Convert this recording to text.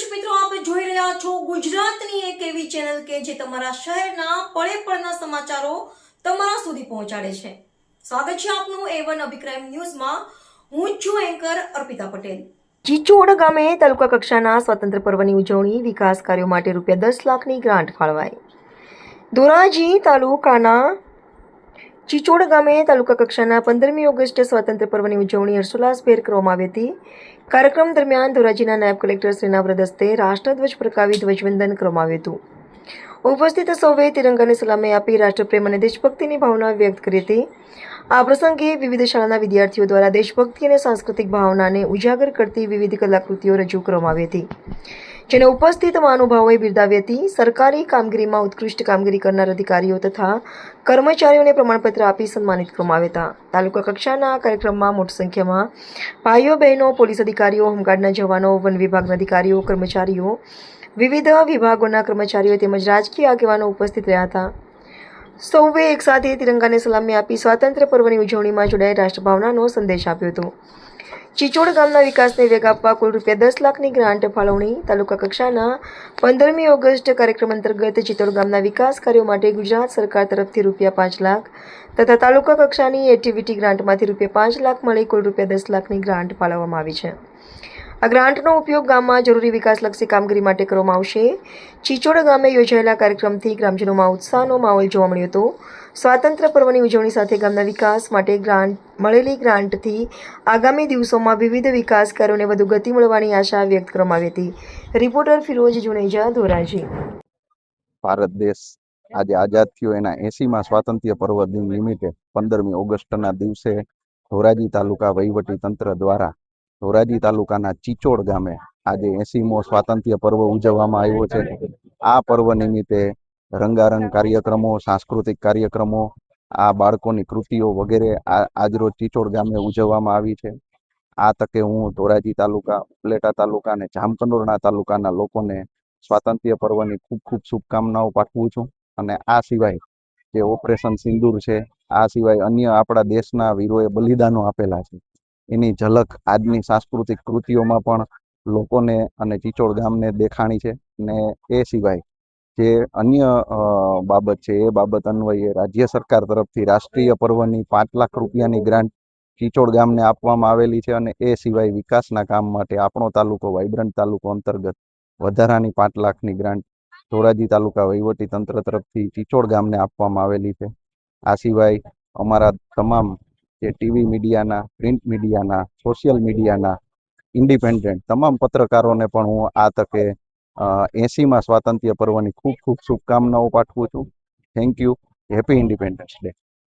દર્શક મિત્રો, આપ જોઈ રહ્યા છો ગુજરાતની એક એવી ચેનલ કે જે તમારા શહેરના પળે પળના સમાચારો તમારા સુધી પહોંચાડે છે. સ્વાગત છે આપનું A1 અભિક્રાઇમ ન્યૂઝમાં. હું છું એન્કર અર્પિતા પટેલ. ચીચોડ ગામે તાલુકા કક્ષાના સ્વાતંત્ર્ય પર્વની ઉજવણી વિકાસ કાર્યો માટે ₹10 લાખની ગ્રાન્ટ ફાળવાઈ. ધોરાજી તાલુકાના ચીચોડ ગામે તાલુકા કક્ષાના 15મી ઓગસ્ટે સ્વાતંત્ર્ય પર્વની ઉજવણી હર્ષોલ્લાસભેર કરવામાં આવી હતી. કાર્યક્રમ દરમિયાન ધોરાજીના નાયબ કલેક્ટર શ્રીના વરદ હસ્તે રાષ્ટ્રધ્વજ ફરકાવી ધ્વજવંદન કરવામાં આવ્યું હતું. ઉપસ્થિત સૌએ તિરંગાને સલામી આપી રાષ્ટ્રપ્રેમ અને દેશભક્તિની ભાવના વ્યક્ત કરી હતી. આ પ્રસંગે વિવિધ શાળાના વિદ્યાર્થીઓ દ્વારા દેશભક્તિ અને સાંસ્કૃતિક ભાવનાને ઉજાગર કરતી વિવિધ કલાકૃતિઓ રજૂ કરવામાં આવી હતી, જેને ઉપસ્થિત મહાનુભાવોએ બિરદાવી હતી. સરકારી કામગીરીમાં ઉત્કૃષ્ટ કામગીરી કરનાર અધિકારીઓ તથા કર્મચારીઓને પ્રમાણપત્ર આપી સન્માનિત કરવામાં આવ્યા હતા. તાલુકા કક્ષાના કાર્યક્રમમાં મોટી સંખ્યામાં ભાઈઓ બહેનો, પોલીસ અધિકારીઓ, હોમગાર્ડના જવાનો, વન વિભાગના અધિકારીઓ, કર્મચારીઓ, વિવિધ વિભાગોના કર્મચારીઓ તેમજ રાજકીય આગેવાનો ઉપસ્થિત રહ્યા હતા. સૌએ એકસાથે તિરંગાને સલામી આપી સ્વાતંત્ર્ય પર્વની ઉજવણીમાં જોડાઈ રાષ્ટ્રભાવનાનો સંદેશ આપ્યો હતો. ચીચોડ ગામના વિકાસને વેગ આપવા કુલ ₹10 લાખની ગ્રાન્ટ ફાળવણી. તાલુકા કક્ષાના 15મી ઓગસ્ટ કાર્યક્રમ અંતર્ગત ચીચોડ ગામના વિકાસ કાર્યો માટે ગુજરાત સરકાર તરફથી ₹5 લાખ તથા તાલુકા કક્ષાની એક્ટિવિટી ગ્રાન્ટમાંથી ₹5 લાખ મળી કુલ ₹10 લાખની ગ્રાન્ટ ફાળવવામાં આવી છે. આ ગ્રાન્ટનો ઉપયોગ ગામમાં જરૂરી વિકાસલક્ષી કામગીરી માટે કરવામાં આવશે. ચીચોડ ગામે યોજાયેલા કાર્યક્રમથી ગ્રામજનોમાં ઉત્સાહનો માહોલ જોવા મળ્યો હતો. સ્વાતંત્ર્ય પર્વની ઉજવણી સાથે ગામના વિકાસ માટે મળેલી ગ્રાન્ટથી આગામી દિવસોમાં વિવિધ વિકાસ કાર્યોને વધુ ગતિ મળવાની આશા વ્યક્ત કરવામાં આવી હતી. રિપોર્ટર ફિરોજ જુનેજા, ધોરાજી. ભારત દેશ આજે આઝાદ થયો એના 80મા સ્વાતંત્ર્ય પર્વ દિન નિમિત્તે 15મી ઓગસ્ટના દિવસે ધોરાજી તાલુકા વહીવટી તંત્ર દ્વારા ધોરાજી તાલુકાના ચીચોડ ગામે આજે 80મો સ્વાતંત્ર્ય પર્વ ઉજવવામાં આવ્યો છે. આ પર્વ નિમિત્તે રંગારંગ કાર્યક્રમો, સાંસ્કૃતિક કાર્યક્રમો, આ બાળકોની કૃતિઓ વગેરે આજરોજ ચીચોડ ગામે ઉજવવામાં આવી છે. આ તકે હું ધોરાજી તાલુકા, ઉપલેટા તાલુકા અને જામકંડોરણા તાલુકાના લોકોને સ્વાતંત્ર્ય પર્વની ખૂબ ખૂબ શુભકામનાઓ પાઠવું છું. અને આ સિવાય જે ઓપરેશન સિંદૂર છે, આ સિવાય અન્ય આપણા દેશના વીરોએ બલિદાનો આપેલા છે, એની ઝલક આજની સાંસ્કૃતિક કૃતિઓમાં પણ લોકોને અને ચીચોડ ગામને દેખાણી છે. ને એ સિવાય જે અન્ય બાબત છે, એ બાબત અન્વયે રાજ્ય સરકાર તરફથી રાષ્ટ્રીય પર્વની ₹5 લાખ ગ્રાન્ટ ચીચોડ ગામને આપવામાં આવેલી છે. અને એ સિવાય વિકાસના કામ માટે આપણો તાલુકો વાઇબ્રન્ટ તાલુકો અંતર્ગત વધારાની ₹5 લાખની ગ્રાન્ટ ધોરાજી તાલુકા વહીવટી તંત્ર તરફથી ચીચોડ ગામને આપવામાં આવેલી છે. આ સિવાય અમારા તમામ જે ટીવી મીડિયાના, પ્રિન્ટ મીડિયાના, સોશિયલ મીડિયાના, ઇન્ડિપેન્ડન્ટ તમામ પત્રકારોને પણ હું આ તકે 80મા સ્વાતંત્ર્ય પર્વની ખૂબ ખૂબ શુભકામનાઓ પાઠવું છું. Thank you. Happy independence day.